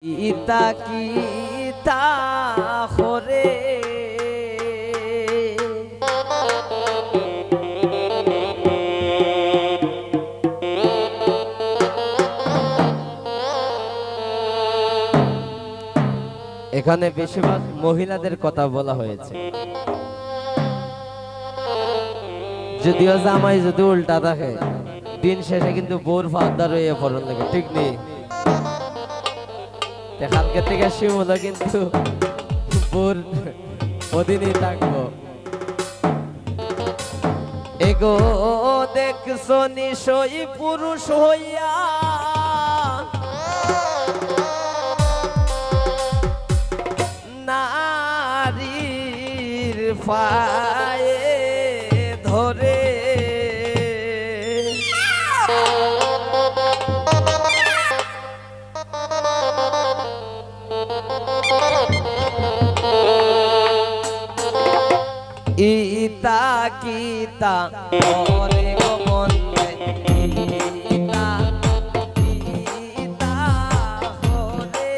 ইতা কিতা হরে এখানে বেশিরভাগ মহিলাদের কথা বলা হয়েছে। যদিও জামাই যদি উল্টা থাকে দিন শেষে কিন্তু বোর ফাদার হয়ে পড়ন লাগে, ঠিক নেই? কালকে থেকে শিমুলা কিন্তু বোর ওদিনই থাকবো। এগো দেখছো নিশই পুরুষ হইয়া নারীর পায়ে ধরে ইতা কিতা ওরে গো বন্দে ইতা কিতা ওরে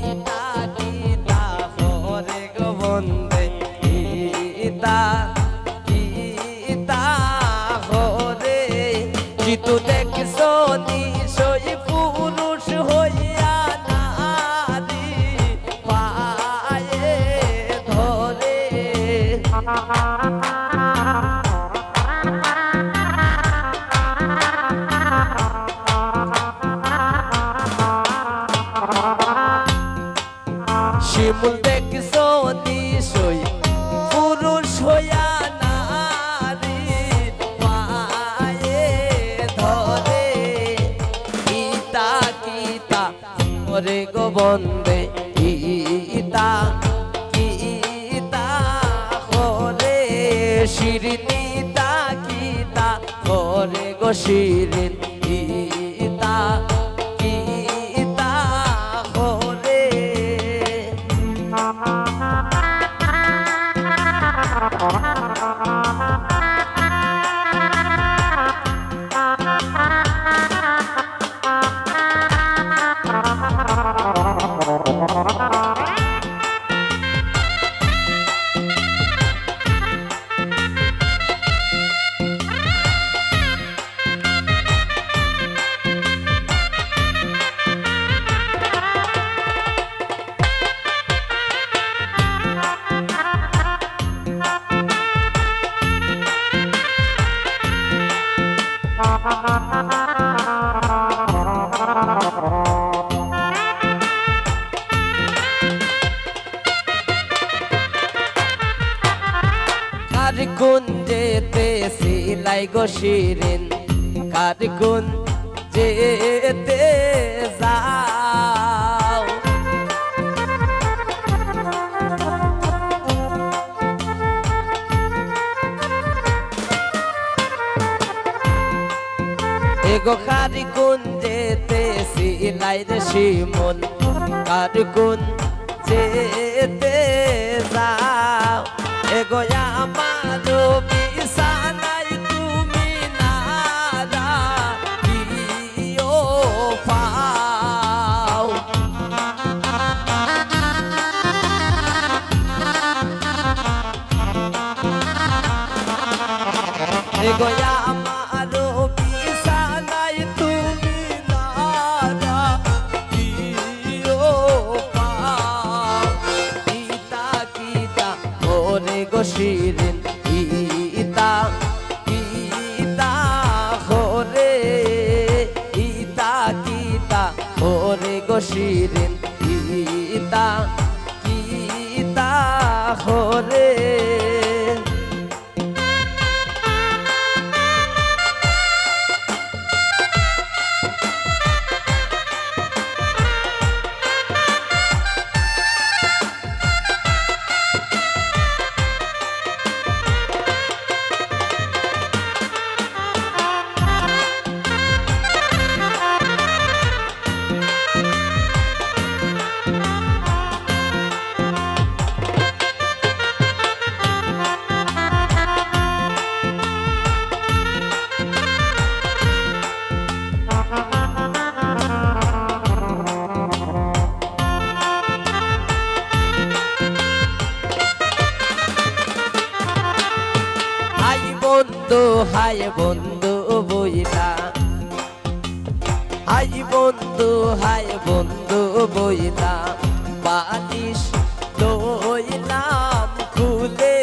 ইতা কিতা ওরে গো বন্দে ইতা কিতা ওরে চিতু দেখছো নিশই পুরুষ হইয়া নারী পায়ে ধরে শিমুল দেখছো নিশই পুরুষ হইয়া নারীর পায়ে ধরে ইতা কিতা ওরে গো বন্দে ইতা কিতা ওরে শিরিনিতা কিতা ওরে গো শিরিন ইতা কিতা ওরে কার গুঞ্জেতে সিলাই গো শিরিন কার গুঞ্জেতে যাও এগো কার গুঞ্জেতে সিলাই রে শিমুল কার গুঞ্জেতে যাও এগো আমার বিছানায় তুমি নারা কিও পাও এগো আমার বিছানায় তুমি নারা কিও পাও ইতা কিতা ওরে গো শিরিন ইতা কিতা ওরে ইতা কিতা ওরে গো শিরিন ইতা কিতা ওরে হাই বন্ধু বইলা, হাই বন্ধু হাই বন্ধু বইলা বালিশ লইলাম খুলে।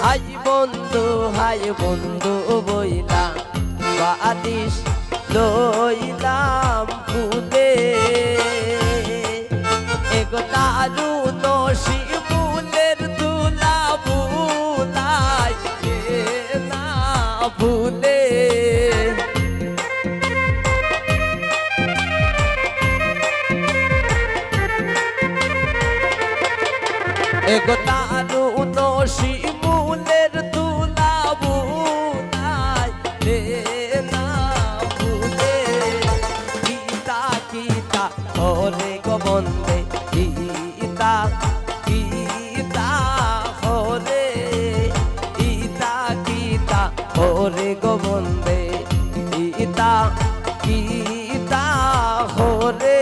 হাই বন্ধু বইলা বালিশ লইলাম খুলে। এগো দারুণ শিমুলের দুলা বুলাই না ভুলে। এগো দারুণ শিমুলের দুলা বুলাই না ভুলে। গীতা গীতা ওরে গো বন্দে গীতা গীতা ওরে গীতা গীতা ওরে গো বন্দে গীতা গীতা ওরে।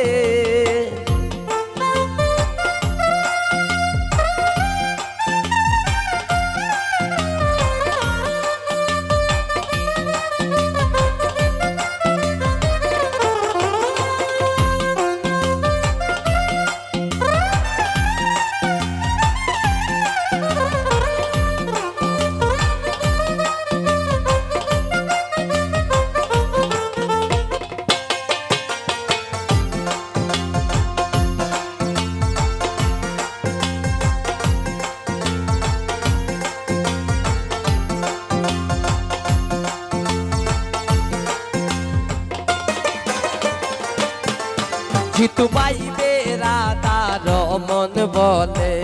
জিতু পাইবে রাধার মন বলে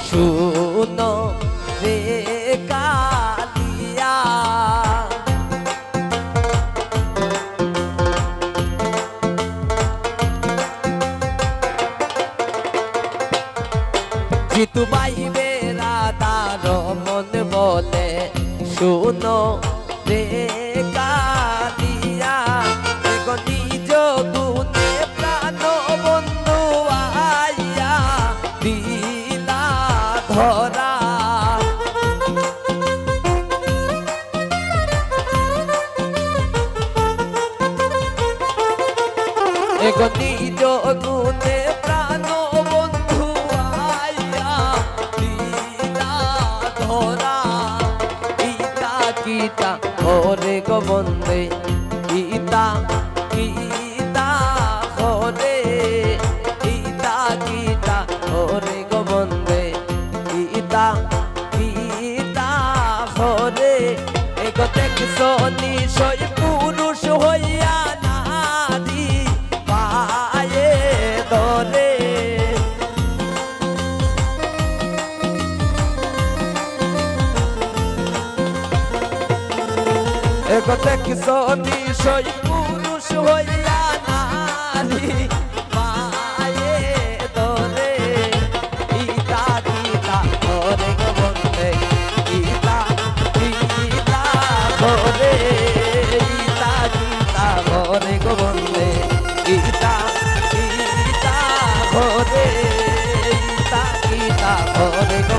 শুনো রে কালিয়া। জিতু পাইবে রাধার মন বলে শুনো রে কালিয়া। নিজ গুণে প্রাণ বন্ধু আইয়া দিলা ধরা। এগো নিজ গুণে প্রাণ বন্ধু আইয়া দিলা ধরা। গীতা গীতা ওরে গো বন্দে গীতা গীতা ওরে গীতা গীতা ওরে গো বন্দে গীতা গীতা ওরে। এগো দেখছো নিশয় পুরুষ হইয়া নারী পায়ে ধরে। এগো দেখছো নিশয় পুরুষ হইয়া নারী পায়ে ধরে। গীতা গীতা ওরে গো বন্দে গীতা গীতা ওরে গীতা গীতা ওরে গো বন্দে গীতা গীতা ওরে গীতা গীতা ওরে গো